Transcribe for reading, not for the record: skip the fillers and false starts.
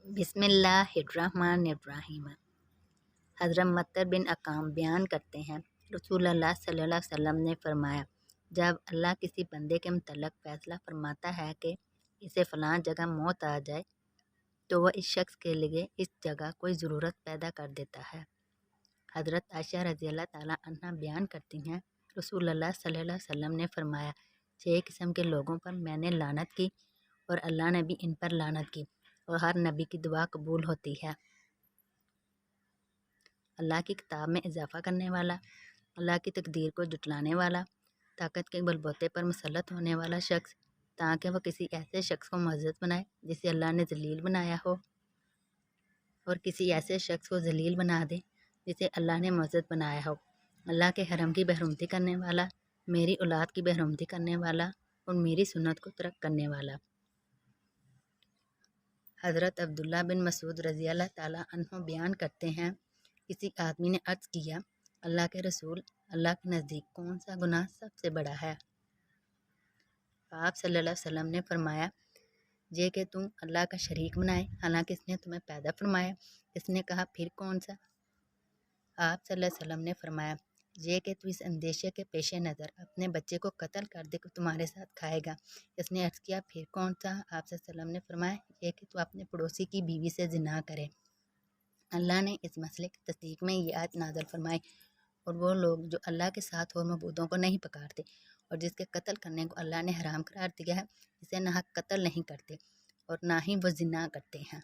بسم اللہ الرحمن الرحیم۔ حضرت مطر بن اقام بیان کرتے ہیں، رسول اللہ صلی اللہ علیہ وسلم نے فرمایا، جب اللہ کسی بندے کے متعلق فیصلہ فرماتا ہے کہ اسے فلاں جگہ موت آ جائے تو وہ اس شخص کے لیے اس جگہ کوئی ضرورت پیدا کر دیتا ہے۔ حضرت عائشہ رضی اللہ تعالیٰ عنہ بیان کرتی ہیں، رسول اللہ صلی اللہ علیہ وسلم نے فرمایا، 6 قسم کے لوگوں پر میں نے لعنت کی اور اللہ نے بھی ان پر لعنت کی، اور ہر نبی کی دعا قبول ہوتی ہے۔ اللہ کی کتاب میں اضافہ کرنے والا، اللہ کی تقدیر کو جھٹلانے والا، طاقت کے بل بوتے پر مسلط ہونے والا شخص تاکہ وہ کسی ایسے شخص کو معزز بنائے جسے اللہ نے ذلیل بنایا ہو، اور کسی ایسے شخص کو ذلیل بنا دے جسے اللہ نے معزز بنایا ہو۔ اللہ کے حرم کی بحرمتی کرنے والا، میری اولاد کی بحرمتی کرنے والا اور میری سنت کو ترک کرنے والا۔ حضرت عبداللہ بن مسعود رضی اللہ تعالیٰ عنہ بیان کرتے ہیں، کسی آدمی نے عرض کیا، اللہ کے رسول، اللہ کے نزدیک کون سا گناہ سب سے بڑا ہے؟ آپ صلی اللہ علیہ وسلم نے فرمایا، یہ کہ تم اللہ کا شریک بنائے حالانکہ اس نے تمہیں پیدا فرمایا۔ اس نے کہا، پھر کون سا؟ آپ صلی اللہ علیہ وسلم نے فرمایا، یہ کہ تو اس اندیشے کے پیش نظر اپنے بچے کو قتل کر دے کہ تمہارے ساتھ کھائے گا۔ اس نے عرض کیا، پھر کون سا؟ آپ صلی اللہ علیہ وسلم نے فرمایا، یہ کہ تو اپنے پڑوسی کی بیوی سے زنا کرے۔ اللہ نے اس مسئلے کی تصدیق میں یہ آیت نازل فرمائی، اور وہ لوگ جو اللہ کے ساتھ اور معبودوں کو نہیں پکارتے اور جس کے قتل کرنے کو اللہ نے حرام قرار دیا ہے، اسے ناحق قتل نہیں کرتے اور نہ ہی وہ زنا کرتے ہیں۔